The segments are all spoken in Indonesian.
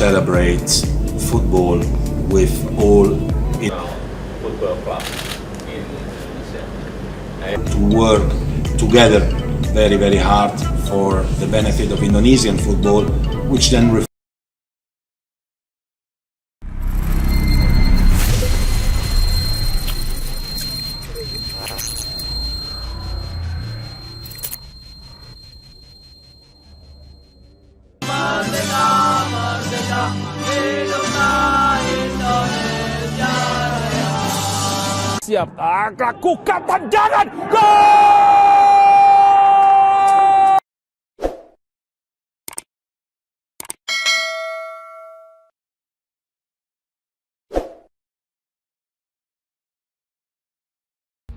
celebrate football with all it football club in Indonesia. to work together very hard for the benefit of Indonesian football, which then Siap, lakukan tendangan, gol!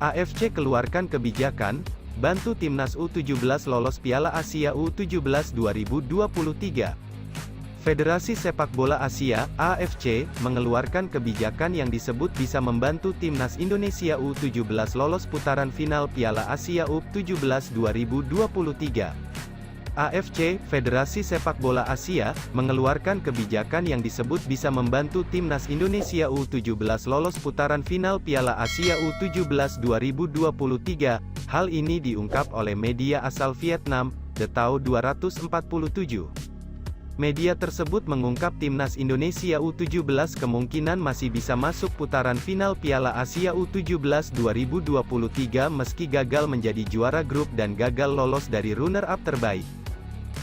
AFC keluarkan kebijakan, bantu Timnas U17 lolos Piala Asia U17 2023. Federasi Sepak Bola Asia, AFC, mengeluarkan kebijakan yang disebut bisa membantu Timnas Indonesia U17 lolos putaran final Piala Asia U17 2023. AFC, Federasi Sepak Bola Asia, mengeluarkan kebijakan yang disebut bisa membantu Timnas Indonesia U17 lolos putaran final Piala Asia U17 2023. Hal ini diungkap oleh media asal Vietnam, The Tao 247. Media tersebut mengungkap Timnas Indonesia U17 kemungkinan masih bisa masuk putaran final Piala Asia U17 2023 meski gagal menjadi juara grup dan gagal lolos dari runner-up terbaik.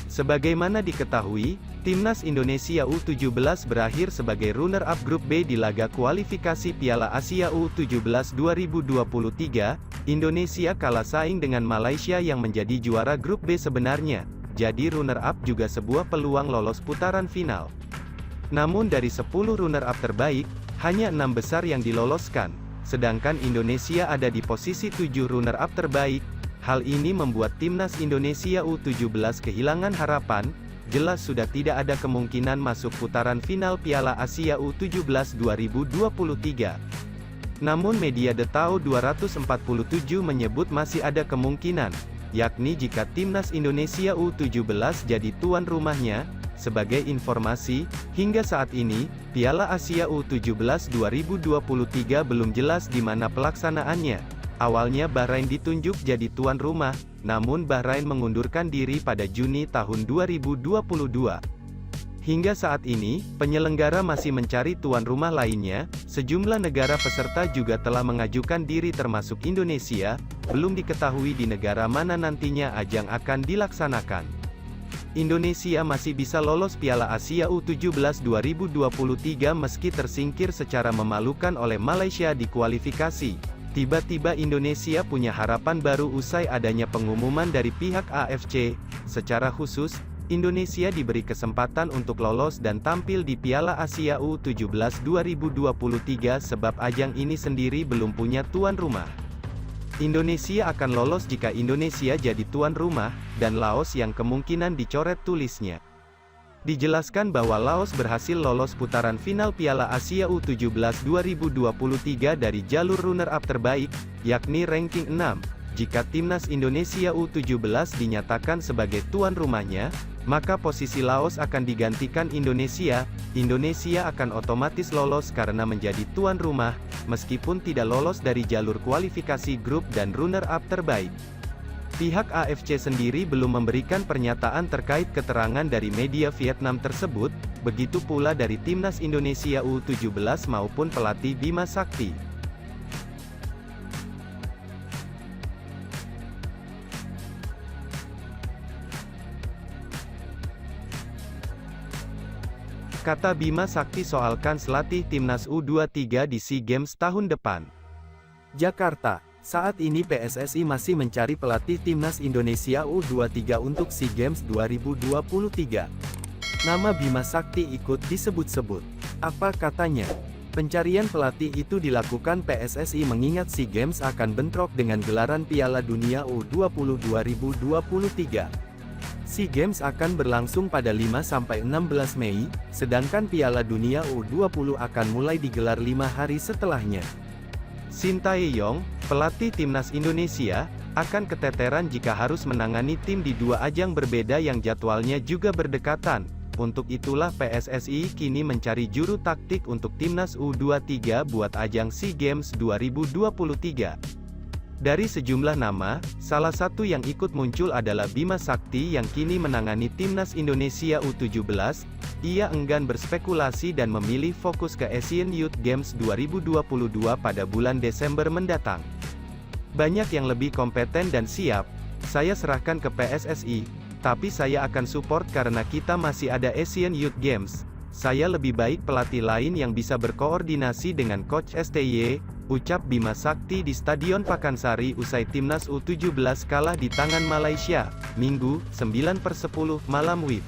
Sebagaimana diketahui, Timnas Indonesia U17 berakhir sebagai runner-up grup B di laga kualifikasi Piala Asia U17 2023. Indonesia kalah saing dengan Malaysia yang menjadi juara grup B sebenarnya. Jadi runner-up juga sebuah peluang lolos putaran final. Namun dari 10 runner-up terbaik, hanya 6 besar yang diloloskan, sedangkan Indonesia ada di posisi 7 runner-up terbaik. Hal ini membuat Timnas Indonesia U17 kehilangan harapan, jelas sudah tidak ada kemungkinan masuk putaran final Piala Asia U17 2023. Namun media The Tao 247 menyebut masih ada kemungkinan, yakni jika Timnas Indonesia U17 jadi tuan rumahnya. Sebagai informasi, hingga saat ini, Piala Asia U17 2023 belum jelas di mana pelaksanaannya. Awalnya Bahrain ditunjuk jadi tuan rumah, namun Bahrain mengundurkan diri pada Juni tahun 2022. Hingga saat ini, penyelenggara masih mencari tuan rumah lainnya. Sejumlah negara peserta juga telah mengajukan diri termasuk Indonesia. Belum diketahui di negara mana nantinya ajang akan dilaksanakan. Indonesia masih bisa lolos Piala Asia U17 2023 meski tersingkir secara memalukan oleh Malaysia di kualifikasi. Tiba-tiba Indonesia punya harapan baru usai adanya pengumuman dari pihak AFC. Secara khusus, Indonesia diberi kesempatan untuk lolos dan tampil di Piala Asia U17 2023 sebab ajang ini sendiri belum punya tuan rumah. Indonesia akan lolos jika Indonesia jadi tuan rumah, dan Laos yang kemungkinan dicoret tulisnya. Dijelaskan bahwa Laos berhasil lolos putaran final Piala Asia U17 2023 dari jalur runner-up terbaik, yakni ranking 6. Jika Timnas Indonesia U17 dinyatakan sebagai tuan rumahnya, maka posisi Laos akan digantikan Indonesia. Indonesia akan otomatis lolos karena menjadi tuan rumah, meskipun tidak lolos dari jalur kualifikasi grup dan runner-up terbaik. Pihak AFC sendiri belum memberikan pernyataan terkait keterangan dari media Vietnam tersebut, begitu pula dari Timnas Indonesia U17 maupun pelatih Bima Sakti. Kata Bima Sakti soal kans latih Timnas U23 di SEA Games tahun depan. Jakarta, saat ini PSSI masih mencari pelatih Timnas Indonesia U23 untuk SEA Games 2023. Nama Bima Sakti ikut disebut-sebut. Apa katanya? Pencarian pelatih itu dilakukan PSSI mengingat SEA Games akan bentrok dengan gelaran Piala Dunia U20 2023. SEA Games akan berlangsung pada 5-16 Mei, sedangkan Piala Dunia U20 akan mulai digelar 5 hari setelahnya. Shin Tae-yong, pelatih Timnas Indonesia, akan keteteran jika harus menangani tim di dua ajang berbeda yang jadwalnya juga berdekatan. Untuk itulah PSSI kini mencari juru taktik untuk timnas U23 buat ajang SEA Games 2023. Dari sejumlah nama, salah satu yang ikut muncul adalah Bima Sakti yang kini menangani timnas Indonesia U17. Ia enggan berspekulasi dan memilih fokus ke Asian Youth Games 2022 pada bulan Desember mendatang. Banyak yang lebih kompeten dan siap, saya serahkan ke PSSI, tapi saya akan support karena kita masih ada Asian Youth Games. Saya lebih baik pelatih lain yang bisa berkoordinasi dengan Coach STY, ucap Bima Sakti di Stadion Pakansari usai timnas U17 kalah di tangan Malaysia, Minggu, 9/10 malam WIB.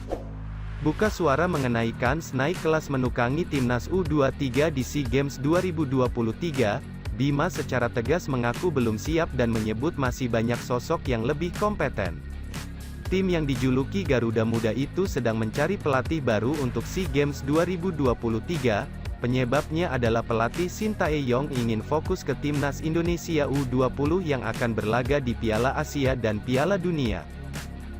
Buka suara mengenai kans naik kelas menukangi timnas U23 di SEA Games 2023, Bima secara tegas mengaku belum siap dan menyebut masih banyak sosok yang lebih kompeten. Tim yang dijuluki Garuda Muda itu sedang mencari pelatih baru untuk SEA Games 2023, penyebabnya adalah pelatih Shin Tae-yong ingin fokus ke timnas Indonesia U20 yang akan berlaga di Piala Asia dan Piala Dunia.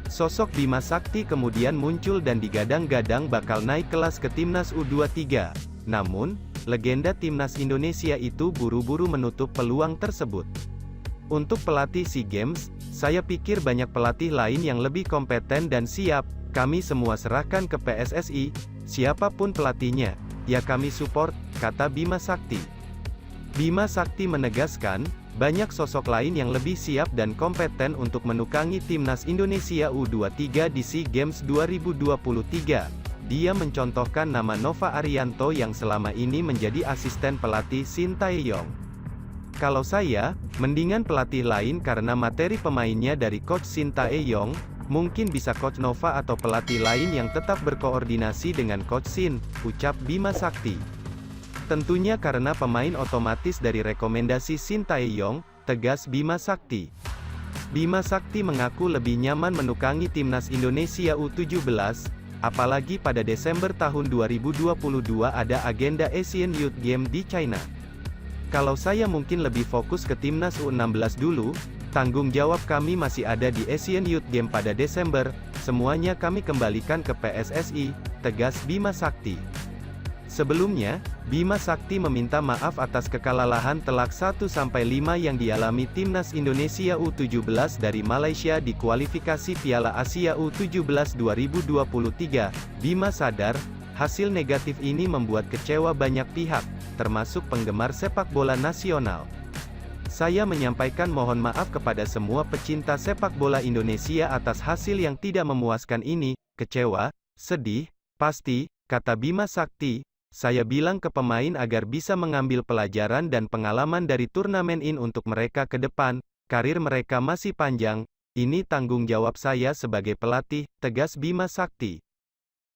Sosok Bima Sakti kemudian muncul dan digadang-gadang bakal naik kelas ke timnas U23. Namun, legenda timnas Indonesia itu buru-buru menutup peluang tersebut. Untuk pelatih SEA Games, saya pikir banyak pelatih lain yang lebih kompeten dan siap. Kami semua serahkan ke PSSI, siapapun pelatihnya, ya kami support, kata Bima Sakti. Bima Sakti menegaskan, banyak sosok lain yang lebih siap dan kompeten untuk menukangi timnas Indonesia U23 di SEA Games 2023. Dia mencontohkan nama Nova Arianto yang selama ini menjadi asisten pelatih Shin Tae-yong. Kalau saya, mendingan pelatih lain karena materi pemainnya dari Coach Shin Tae-yong, mungkin bisa Coach Nova atau pelatih lain yang tetap berkoordinasi dengan Coach Shin, ucap Bima Sakti. Tentunya karena pemain otomatis dari rekomendasi Shin Tae-yong, tegas Bima Sakti. Bima Sakti mengaku lebih nyaman menukangi timnas Indonesia U17, apalagi pada Desember tahun 2022 ada agenda Asian Youth Game di China. Kalau saya mungkin lebih fokus ke timnas U16 dulu, tanggung jawab kami masih ada di Asian Youth Game pada Desember, semuanya kami kembalikan ke PSSI, tegas Bima Sakti. Sebelumnya, Bima Sakti meminta maaf atas kekalahan telak 1-5 yang dialami timnas Indonesia U17 dari Malaysia di kualifikasi Piala Asia U17 2023. Bima sadar, hasil negatif ini membuat kecewa banyak pihak, termasuk penggemar sepak bola nasional. Saya menyampaikan mohon maaf kepada semua pecinta sepak bola Indonesia atas hasil yang tidak memuaskan ini, kecewa, sedih, pasti, kata Bima Sakti. Saya bilang ke pemain agar bisa mengambil pelajaran dan pengalaman dari turnamen ini untuk mereka ke depan, karir mereka masih panjang, ini tanggung jawab saya sebagai pelatih, tegas Bima Sakti.